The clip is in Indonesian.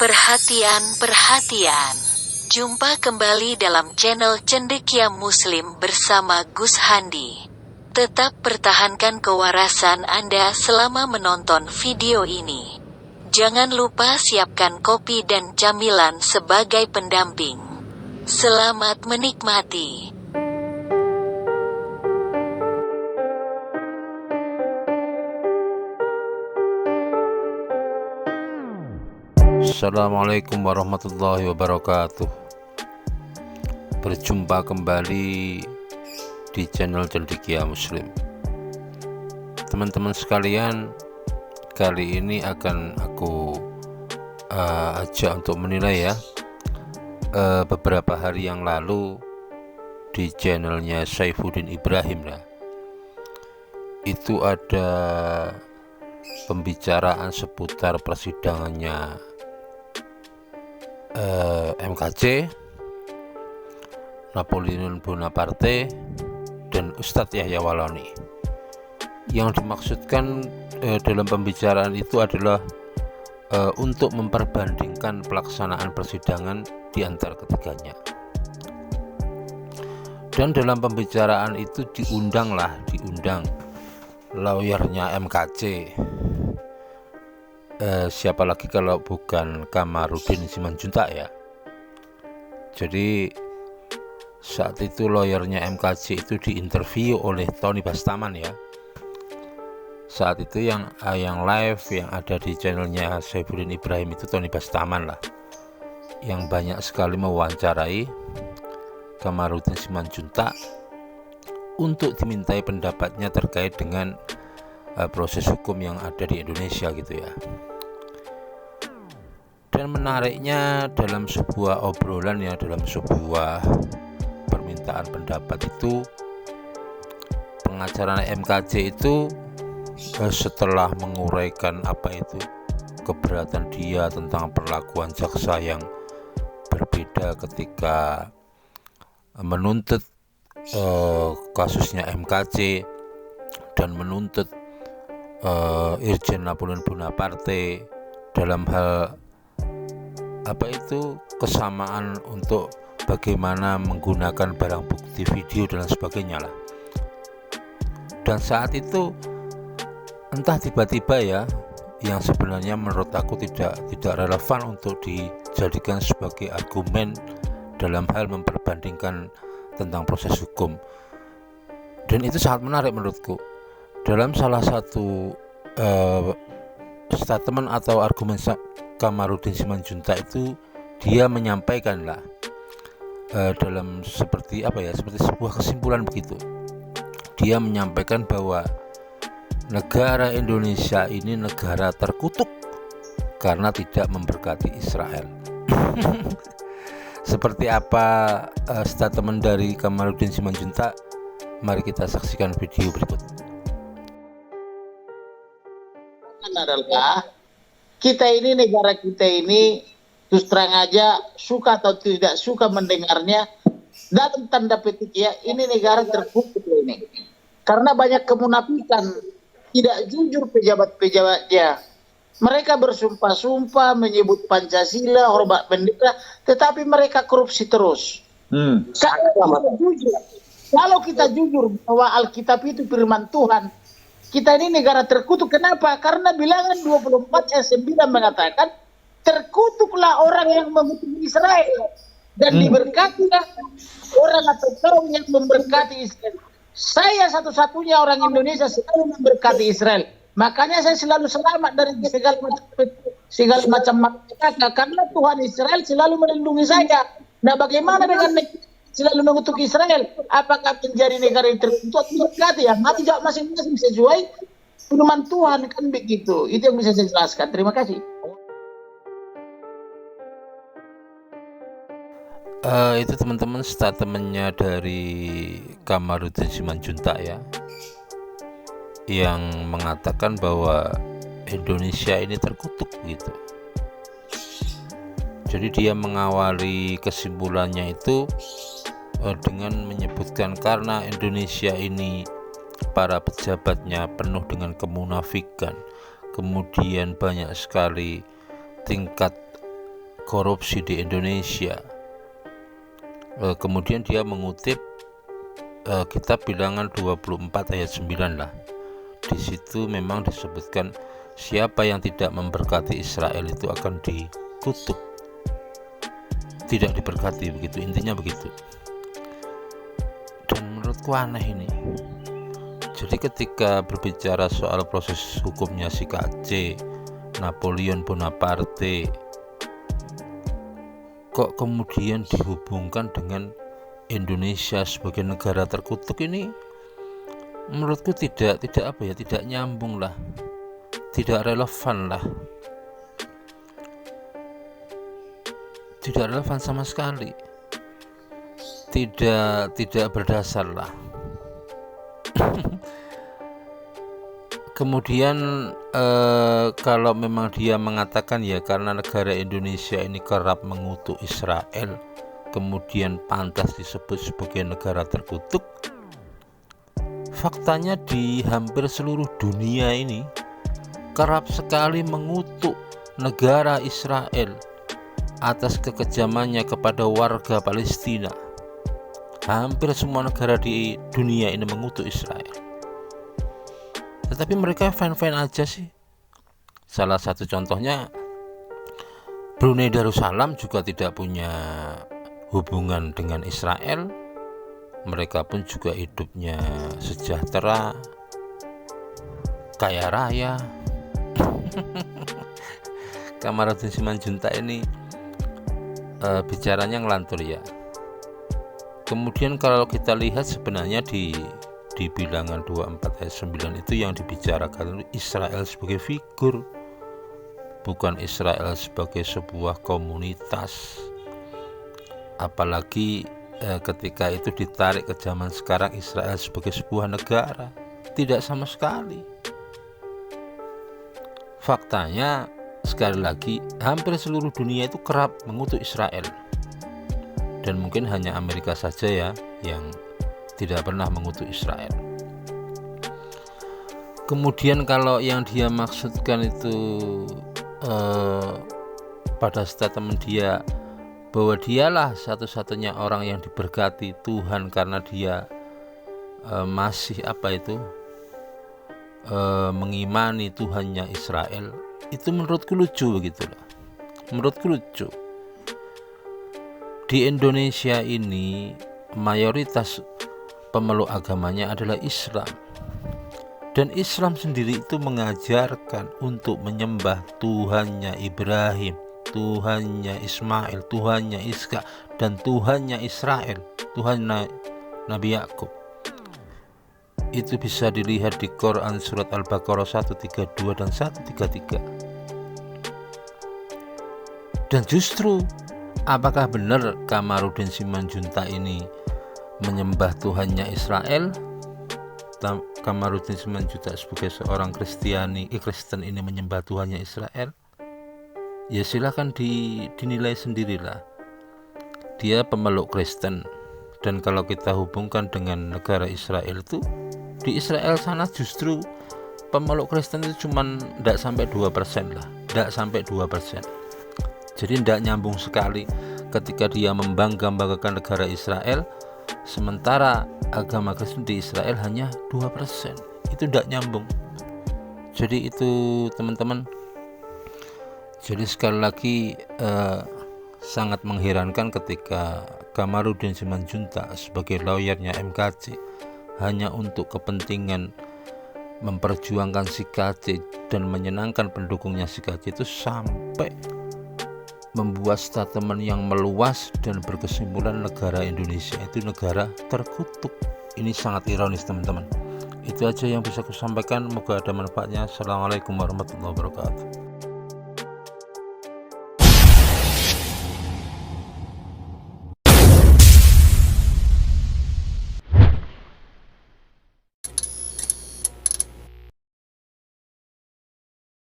Perhatian, perhatian. Jumpa kembali dalam channel Cendekia Muslim bersama Gus Handi. Tetap pertahankan kewarasan Anda selama menonton video ini. Jangan lupa siapkan kopi dan camilan sebagai pendamping. Selamat menikmati. Assalamualaikum warahmatullahi wabarakatuh. Berjumpa kembali di channel Cendekia Muslim. Teman-teman sekalian, kali ini akan aku ajak untuk menilai ya. Beberapa hari yang lalu di channelnya Saifuddin Ibrahim lah, itu ada pembicaraan seputar persidangannya MKC, Napoleon Bonaparte, dan Ustadz Yahya Waloni. Yang dimaksudkan dalam pembicaraan itu adalah untuk memperbandingkan pelaksanaan persidangan di antara ketiganya. Dan dalam pembicaraan itu diundang lawyernya MKC. Siapa lagi kalau bukan Kamarudin Simanjuntak ya. Jadi saat itu lawyernya MKC itu diinterview oleh Tony Bastaman ya. Saat itu yang live yang ada di channelnya Saifuddin Ibrahim itu Tony Bastaman lah, yang banyak sekali mewawancarai Kamarudin Simanjuntak untuk dimintai pendapatnya terkait dengan proses hukum yang ada di Indonesia gitu ya. Dan menariknya dalam sebuah obrolan ya, dalam sebuah permintaan pendapat itu, pengacara MKC itu setelah menguraikan apa itu keberatan dia tentang perlakuan jaksa yang berbeda ketika menuntut kasusnya MKC dan menuntut Irjen Napoleon Bonaparte dalam hal kesamaan untuk bagaimana menggunakan barang bukti video dan sebagainya lah. Dan saat itu entah tiba-tiba ya, yang sebenarnya menurut aku tidak relevan untuk dijadikan sebagai argumen dalam hal memperbandingkan tentang proses hukum. Dan itu sangat menarik menurutku. Dalam salah satu statement atau argumen Kamarudin Simanjuntak itu, dia menyampaikan lah dalam seperti sebuah kesimpulan begitu. Dia menyampaikan bahwa negara Indonesia ini negara terkutuk karena tidak memberkati Israel. Seperti apa statement dari Kamarudin Simanjuntak? Mari kita saksikan video berikut. Adalah negara kita ini terus terang aja, suka atau tidak suka mendengarnya, dalam tanda petik ya, ini negara terkutuk ini karena banyak kemunafikan, tidak jujur pejabat-pejabatnya. Mereka bersumpah-sumpah menyebut Pancasila, hormat bendera, tetapi mereka korupsi terus. Kalau kita jujur bahwa Alkitab itu firman Tuhan, kita ini negara terkutuk. Kenapa? Karena bilangan 24 ayat 9 mengatakan, terkutuklah orang yang mengutuk Israel, dan diberkatilah orang atau kaum yang memberkati Israel. Saya satu-satunya orang Indonesia selalu memberkati Israel. Makanya saya selalu selamat dari segala macam malapetaka, karena Tuhan Israel selalu melindungi saya. Nah, bagaimana dengan selalu mengutuk Israel? Apakah menjadi negara yang terkutuk? Berkati ya, mati jawab masing-masing sesuai firman Tuhan, kan begitu. Itu yang bisa saya jelaskan. Terima kasih. Itu teman-teman statementnya dari Kamarudin Simanjuntak ya, yang mengatakan bahwa Indonesia ini terkutuk gitu. Jadi dia mengawali kesimpulannya itu dengan menyebutkan karena Indonesia ini para pejabatnya penuh dengan kemunafikan, kemudian banyak sekali tingkat korupsi di Indonesia. Kemudian dia mengutip kitab Bilangan 24 ayat 9 lah. Di situ memang disebutkan siapa yang tidak memberkati Israel itu akan dikutuk, tidak diberkati, begitu intinya begitu. Dan menurutku aneh ini. Jadi ketika berbicara soal proses hukumnya si KC, Napoleon Bonaparte, kok kemudian dihubungkan dengan Indonesia sebagai negara terkutuk, ini menurutku tidak nyambung lah, tidak relevan lah, tidak relevan sama sekali, tidak berdasar lah. Kemudian kalau memang dia mengatakan ya karena negara Indonesia ini kerap mengutuk Israel, kemudian pantas disebut sebagai negara terkutuk, faktanya di hampir seluruh dunia ini kerap sekali mengutuk negara Israel atas kekejamannya kepada warga Palestina. Hampir semua negara di dunia ini mengutuk Israel, tetapi mereka fine-fine aja sih. Salah satu contohnya Brunei Darussalam juga tidak punya hubungan dengan Israel. Mereka pun juga hidupnya sejahtera, kaya raya. Kamarudin Simanjuntak ini bicaranya ngelantur ya. Kemudian kalau kita lihat sebenarnya di Bilangan 24 ayat 9 itu yang dibicarakan Israel sebagai figur, bukan Israel sebagai sebuah komunitas. Apalagi ketika itu ditarik ke zaman sekarang Israel sebagai sebuah negara, tidak sama sekali. Faktanya sekali lagi hampir seluruh dunia itu kerap mengutuk Israel. Dan mungkin hanya Amerika saja ya yang tidak pernah mengutuk Israel. Kemudian kalau yang dia maksudkan itu pada statement dia bahwa dialah satu-satunya orang yang diberkati Tuhan karena dia masih mengimani Tuhannya Israel, itu menurutku lucu begitulah. Menurutku lucu. Di Indonesia ini mayoritas pemeluk agamanya adalah Islam, dan Islam sendiri itu mengajarkan untuk menyembah Tuhannya Ibrahim, Tuhannya Ismail, Tuhannya Ishak, dan Tuhannya Israel, Tuhan Nabi Yakub. Itu bisa dilihat di Quran surat Al-Baqarah 132 dan 133. Dan justru apakah benar Kamarudin Simanjuntak ini menyembah Tuhannya Israel? Kamarudin Simanjuntak sebagai seorang Kristen ini menyembah Tuhannya Israel? Ya silakan dinilai sendirilah. Dia pemeluk Kristen, dan kalau kita hubungkan dengan negara Israel itu, di Israel sana justru pemeluk Kristen itu cuma tidak sampai 2% lah, tidak sampai 2%. Jadi tidak nyambung sekali ketika dia membangga-banggakan negara Israel, sementara agama Kristen di Israel hanya 2%. Itu tidak nyambung. Jadi itu teman-teman. Jadi sekali lagi sangat mengherankan ketika Kamarudin Simanjuntak sebagai lawyernya MKC hanya untuk kepentingan memperjuangkan si KC dan menyenangkan pendukungnya si KC itu sampai membuat statement yang meluas dan berkesimpulan negara Indonesia itu negara terkutuk. Ini sangat ironis teman-teman. Itu aja yang bisa aku sampaikan, semoga ada manfaatnya. Assalamualaikum warahmatullahi wabarakatuh.